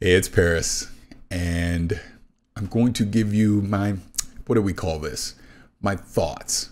Hey, it's Paris, and I'm going to give you my, what do we call this? My thoughts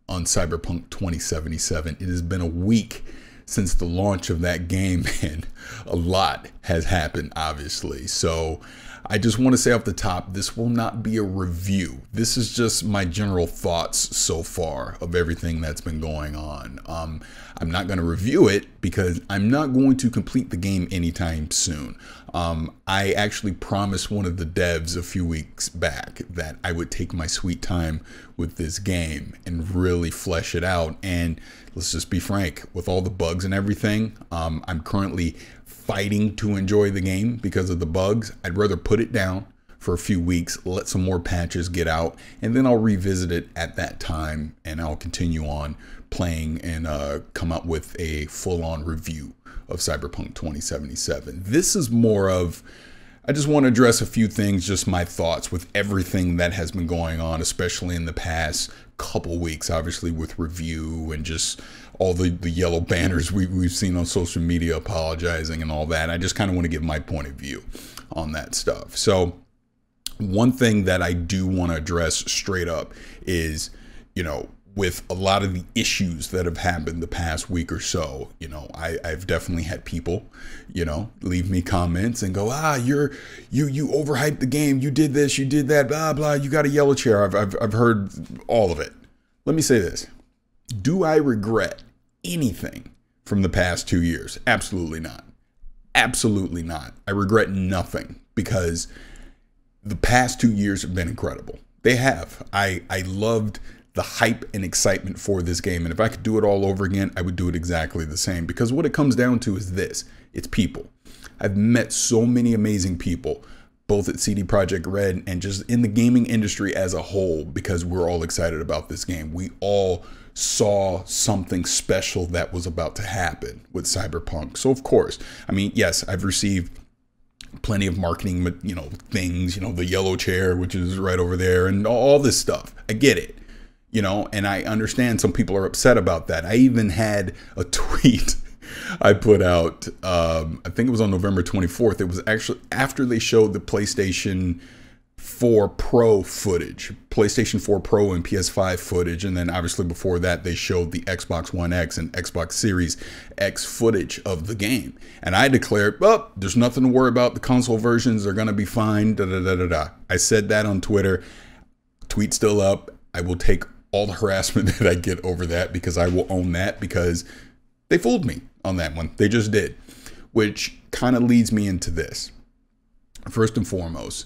on Cyberpunk 2077. It has been a week since the launch of that game, and a lot has happened, obviously. So I just want to say off the top, this will not be a review. This is just my general thoughts so far of everything that's been going on. I'm not going to review it because I'm not going to complete the game anytime soon. I actually promised one of the devs a few weeks back that I would take my sweet time with this game and really flesh it out. And let's just be frank, with all the bugs and everything, I'm currently fighting to enjoy the game because of the bugs. I'd rather put it down for a few weeks, let some more patches get out, and then I'll revisit it at that time, and I'll continue on playing and come up with a full-on review of Cyberpunk 2077. This is more of, I just want to address a few things, just my thoughts with everything that has been going on, especially in the past couple weeks, obviously with review and just all the yellow banners we've seen on social media apologizing and all that. I just kind of want to give my point of view on that stuff. So one thing that I do want to address straight up is, with a lot of the issues that have happened the past week or so, I've definitely had people, leave me comments and go, you overhyped the game. You did this, you did that, blah, blah. You got a yellow chair. I've heard all of it. Let me say this. Do I regret anything from the past 2 years? Absolutely not. Absolutely not. I regret nothing because the past 2 years have been incredible. They have. I loved the hype and excitement for this game. And if I could do it all over again, I would do it exactly the same, because what it comes down to is this. It's people. I've met so many amazing people, both at CD Projekt Red and just in the gaming industry as a whole, because we're all excited about this game. We all saw something special that was about to happen with Cyberpunk. So of course, yes, I've received plenty of marketing, things, the yellow chair, which is right over there, and all this stuff. I get it. And I understand some people are upset about that. I even had a tweet I put out, I think it was on November 24th. It was actually after they showed the PlayStation 4 Pro footage, PlayStation 4 Pro and PS5 footage. And then obviously before that, they showed the Xbox One X and Xbox Series X footage of the game. And I declared, well, there's nothing to worry about. The console versions are going to be fine. Da, da, da, da, da. I said that on Twitter. Tweet still up. I will take all the harassment that I get over that, because I will own that, because they fooled me on that one. They just did, which kind of leads me into this. First and foremost,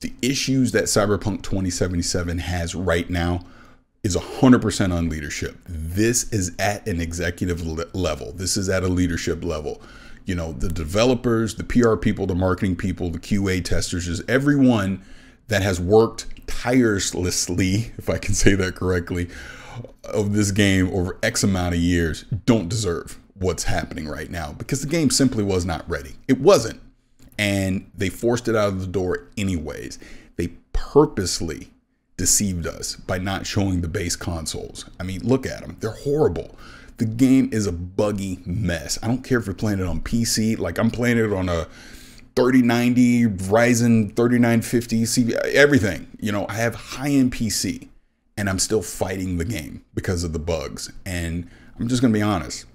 the issues that Cyberpunk 2077 has right now is 100% on leadership. This is at an executive level. This is at a leadership level. The developers, the PR people, the marketing people, the QA testers, is everyone that has worked tirelessly, if I can say that correctly, of this game over X amount of years, don't deserve what's happening right now, because the game simply was not ready. It wasn't. And they forced it out of the door anyways. They purposely deceived us by not showing the base consoles. Look at them. They're horrible. The game is a buggy mess. I don't care if you're playing it on PC. Like, I'm playing it on a 3090 Ryzen 3950 CV, everything. I have high-end PC, and I'm still fighting the game because of the bugs. And I'm just gonna be honest,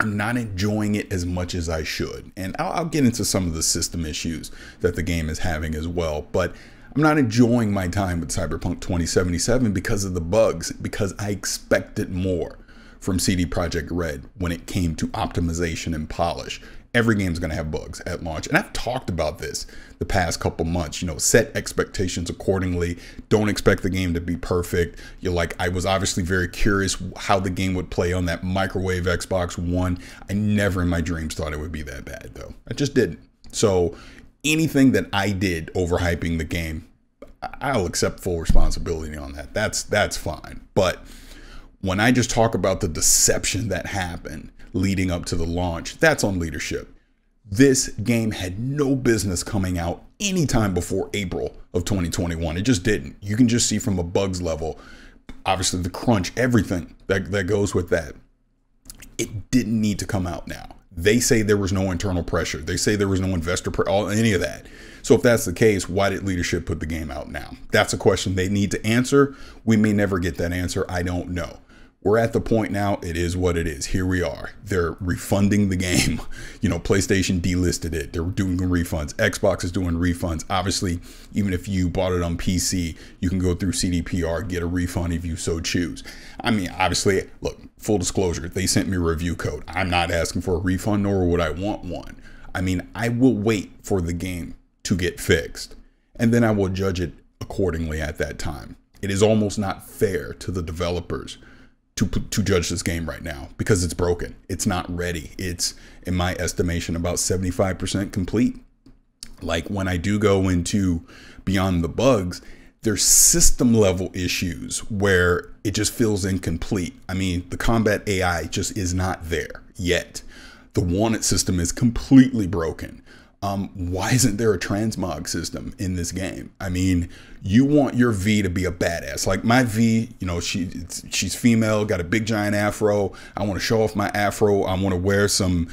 I'm not enjoying it as much as I should. And I'll get into some of the system issues that the game is having as well. But I'm not enjoying my time with Cyberpunk 2077 because of the bugs, because I expected more from CD Projekt Red when it came to optimization and polish. Every game's going to have bugs at launch. And I've talked about this the past couple months, set expectations accordingly. Don't expect the game to be perfect. I was obviously very curious how the game would play on that microwave Xbox One. I never in my dreams thought it would be that bad, though. I just didn't. So anything that I did overhyping the game, I'll accept full responsibility on that. That's fine. But when I just talk about the deception that happened leading up to the launch, that's on leadership. This game had no business coming out anytime before April of 2021. It just didn't. You can just see from a bugs level, obviously the crunch, everything that goes with that. It didn't need to come out now. They say there was no internal pressure. They say there was no investor any of that. So if that's the case, why did leadership put the game out now? That's a question they need to answer. We may never get that answer. I don't know. We're at the point now, it is what it is. Here we are. They're refunding the game. You know, PlayStation delisted it. They're doing refunds. Xbox is doing refunds. Obviously, even if you bought it on PC, you can go through CDPR, get a refund if you so choose. I mean, obviously, look, full disclosure, they sent me a review code. I'm not asking for a refund, nor would I want one. I mean, I will wait for the game to get fixed, and then I will judge it accordingly at that time. It is almost not fair to the developers to judge this game right now because it's broken. It's not ready. It's, in my estimation, about 75% complete. Like when I do go into beyond the bugs, there's system level issues where it just feels incomplete. I mean, the combat AI just is not there yet. The wanted system is completely broken. Why isn't there a transmog system in this game? I mean, you want your V to be a badass. Like my V, you know, she's female, got a big giant afro. I want to show off my afro. I want to wear some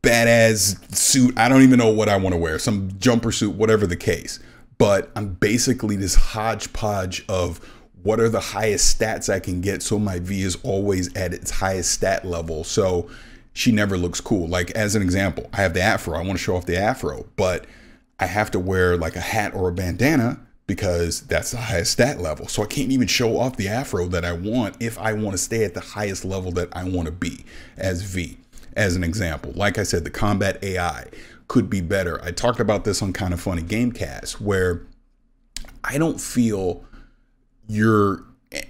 badass suit. I don't even know what I want to wear. Some jumper suit, whatever the case. But I'm basically this hodgepodge of what are the highest stats I can get so my V is always at its highest stat level. So she never looks cool. Like as an example, I have the afro. I want to show off the afro, but I have to wear like a hat or a bandana because that's the highest stat level. So I can't even show off the afro that I want if I want to stay at the highest level that I want to be as V. As an example, like I said, the combat AI could be better. I talked about this on Kind of Funny Gamecast where I don't feel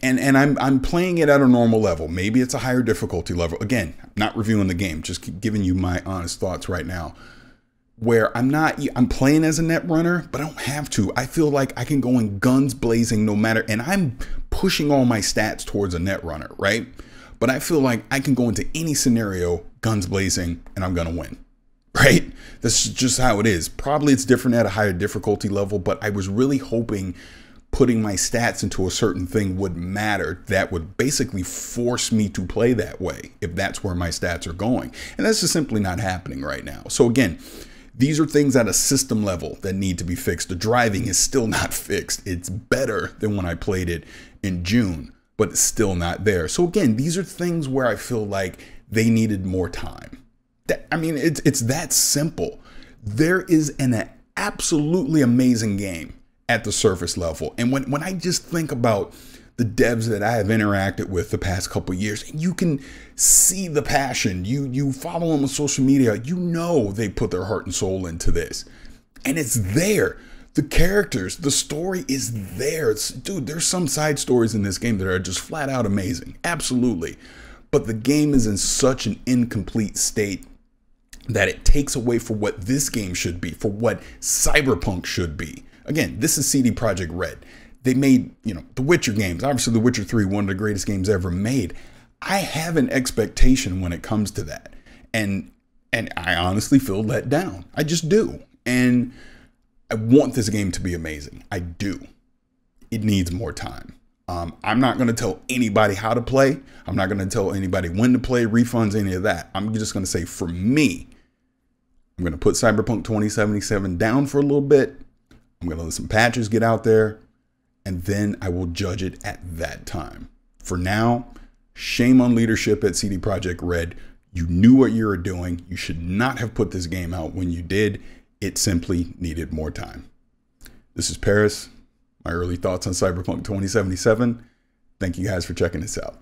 and I'm playing it at a normal level. Maybe it's a higher difficulty level. Again, not reviewing the game, just giving you my honest thoughts right now. Where I'm playing as a net runner, but I don't have to. I feel like I can go in guns blazing no matter, and I'm pushing all my stats towards a net runner, right? But I feel like I can go into any scenario, guns blazing, and I'm gonna win, right? That's just how it is. Probably it's different at a higher difficulty level, but I was really hoping putting my stats into a certain thing would matter. That would basically force me to play that way if that's where my stats are going. And that's just simply not happening right now. So again, these are things at a system level that need to be fixed. The driving is still not fixed. It's better than when I played it in June, but it's still not there. So again, these are things where I feel like they needed more time. I mean, it's that simple. There is an absolutely amazing game at the surface level. And when I just think about the devs that I have interacted with the past couple of years, and you can see the passion. You follow them on social media, you know they put their heart and soul into this. And it's there. The characters, the story is there. Dude, there's some side stories in this game that are just flat out amazing. Absolutely. But the game is in such an incomplete state that it takes away from what this game should be, for what Cyberpunk should be. Again, this is CD Projekt Red. They made, you know, the Witcher games. Obviously, The Witcher 3, one of the greatest games ever made. I have an expectation when it comes to that. And I honestly feel let down. I just do. And I want this game to be amazing. I do. It needs more time. I'm not going to tell anybody how to play. I'm not going to tell anybody when to play, refunds, any of that. I'm just going to say, for me, I'm going to put Cyberpunk 2077 down for a little bit. I'm going to let some patches get out there, and then I will judge it at that time. For now, shame on leadership at CD Projekt Red. You knew what you were doing. You should not have put this game out when you did. It simply needed more time. This is Paris. My early thoughts on Cyberpunk 2077. Thank you guys for checking this out.